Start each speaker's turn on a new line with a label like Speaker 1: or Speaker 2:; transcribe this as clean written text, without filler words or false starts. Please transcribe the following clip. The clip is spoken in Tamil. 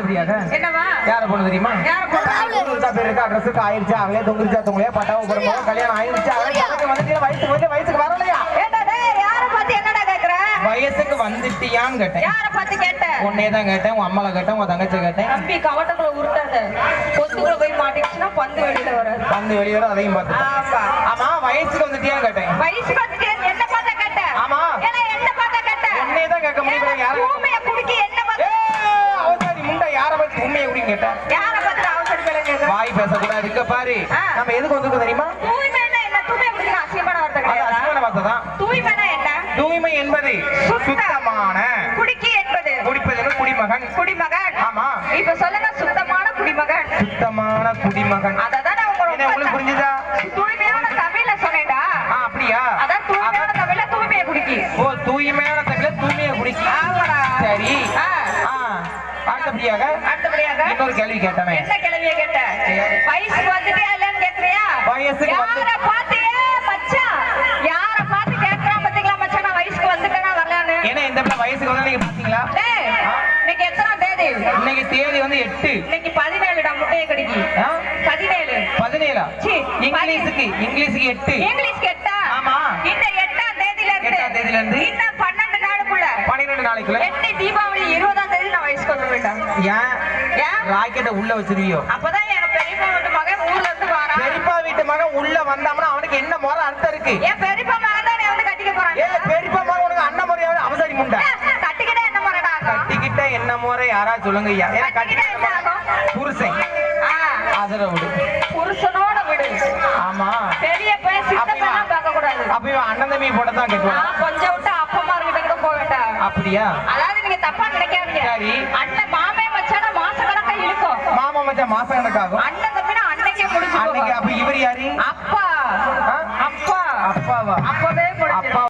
Speaker 1: தெரியாத
Speaker 2: என்னவா
Speaker 1: யார பொண்ணு தெரியுமா? பேர் இருக்கா ட்ரெஸ்ஸுக்கு ஆயிடுச்சு அவளே தொங்குறிச்சா தொங்கலையா பட்டாவை போறோம் கல்யாணம் ஆயிடுச்சு வந்துட்டு வயசுக்கு வரலையா?
Speaker 2: யார பார்த்து என்னடா கேக்குற?
Speaker 1: வயசுக்கு வந்துட்டியான்னு கேட்டேன்.
Speaker 2: யார பார்த்து கேட்ட?
Speaker 1: உன்னையதான் கேட்டேன், உன் அம்மால கேட்டேன், உன் தங்கச்சி கேட்டேன்.
Speaker 2: தம்பி கவட்டக்குள்ள உருட்டாத, பொத்துக்குள்ள போய் மாட்டிச்சுன்னா பந்து வெளியில வராது.
Speaker 1: பந்து வெளியே வரும், அதையும் பார்த்து. ஆமா வயசுக்கு வந்துட்டியான்னு கேட்டேன்.
Speaker 2: வயசுக்கு வந்துட்டியா என்ன பார்த்தா கேட்ட?
Speaker 1: ஆமா
Speaker 2: என்ன பார்த்தா கேட்ட?
Speaker 1: உன்னையதான் கேட்க முடியும். யார
Speaker 2: ஊமைய குடிக்கி என்ன பார்த்தா?
Speaker 1: அவசாரி முண்டை யார பார்த்து ஊமைய குடின்னு கேட்டேன்.
Speaker 2: யார பார்த்து அவசர கேளுங்க.
Speaker 1: வாய் பேசக்கூடாது இருக்க பாரு. நம்ம எதுக்கு வந்திருக்கோம் தெரியுமா?
Speaker 2: தூய்மைனா என்ன? தூய்மை குடிக்கிற அசிங்கமான வார்த்தை கிடையாது.
Speaker 1: அசிங்கமான வார்த்தை தான்.
Speaker 2: தூய்மைனா என்ன?
Speaker 1: தூய்மை என்பது சுத்தமான,
Speaker 2: குடிக்கி என்பது
Speaker 1: குடிப்பது குடிமகன்.
Speaker 2: குடிமகன்.
Speaker 1: ஆமா
Speaker 2: இப்ப சொல்லுங்க சுத்தமான குடிமகன்.
Speaker 1: சுத்தமான குடிமகன்.
Speaker 2: அததானே உங்களுக்கு
Speaker 1: புரிஞ்சுதா?
Speaker 2: தூய்மையான தமிழ்ல சொன்னேடா.
Speaker 1: அப்படியா?
Speaker 2: அதான் தூய்மையான தமிழ்ல தூய்மையை குடிக்கி.
Speaker 1: ஓ தூய்மையான தமிழ்ல தூய்மையை குடிக்கி.
Speaker 2: ஆமாடா.
Speaker 1: சரி. அடுத்தபடியாக இன்னொரு கேள்வி கேட்டேன்.
Speaker 2: என்ன கேள்வியை கேட்ட? வயசுக்கு வந்துட்டியா இல்லன்னு கேக்குறியா?
Speaker 1: வயசுக்கு
Speaker 2: யார பாத்தியே மச்சான்? யார பாத்து கேக்குறா பாத்தீங்களா மச்சான்? நான் வயசுக்கு வந்துட்டேனா வரலான்னு.
Speaker 1: ஏன்னா இந்த பிள்ளை வயசுக்கு வந்தா நீங்க பாத்தீங்களா?
Speaker 2: இன்னைக்கு எத்தனாம் தேதி?
Speaker 1: இன்னைக்கு தேதி வந்து 8.
Speaker 2: இன்னைக்கு 17டா முட்டையை கடிக்கி. 17. சீ
Speaker 1: இங்கிலீஷுக்கு 8.
Speaker 2: இங்கிலீஷ்க்கு 8.
Speaker 1: ஆமா.
Speaker 2: இந்த 8ஆம் தேதியில இருந்து இன்னும் 12 நாளுக்குள்ள
Speaker 1: 12 நாளைக்குள்ள
Speaker 2: 8 தீபாவளி 20ஆம் தேதி நான் வயசுக்கு வந்து விட்டேன்.
Speaker 1: ஏன் ராக்கெட்ட உள்ள வச்சிருவியோ?
Speaker 2: அப்பதான் எங்க பெரியப்பா வீட்டு மகன் ஊர்ல இருந்து வரான்.
Speaker 1: பெரியப்பா வீட்டு மகன் உள்ள வந்தாமனா அவனுக்கு என்ன முறை அர்த்தம் இருக்கு?
Speaker 2: ஏன் பெரியப்பா மகன் தான் வந்து கட்டிக்க போறான்.
Speaker 1: ஏய் பெரியப்பா மகன் உனக்கு அண்ணன் முறையாவது அவசரி முண்டை.
Speaker 2: கட்டிக்கிட்ட என்ன முறைடா?
Speaker 1: கட்டிக்கிட்ட என்ன முறை யாரா சொல்லுங்க ஐயா. ஏன்னா கட்டிக்கிட்ட என்ன ஆகும்? புருஷன். அதர விடு.
Speaker 2: புருஷனோட விடு.
Speaker 1: ஆமா.
Speaker 2: பெரிய போய் சித்தப்பா பார்க்க கூடாது.
Speaker 1: அப்ப இவன் அண்ணன் தம்பி போட தான் கட்டுவான்.
Speaker 2: கொஞ்சம் விட்டு அப்பமா கிட்ட கூட போக வேண்டாம்.
Speaker 1: அப்படியா?
Speaker 2: அதாவது நீங்க தப்பா நினைக்காதீங்க.
Speaker 1: சரி.
Speaker 2: அண்ணன் மாமே மச்சான மாச கணக்கா இழுக்கும்.
Speaker 1: மாமா மச்சான் மாச கணக்காகும்.
Speaker 2: அண்ணன் தம்பினா அன்னைக்கே முடிச்சு.
Speaker 1: அன்னைக்கு அப்ப இவர் யாரு?
Speaker 2: அப்பா.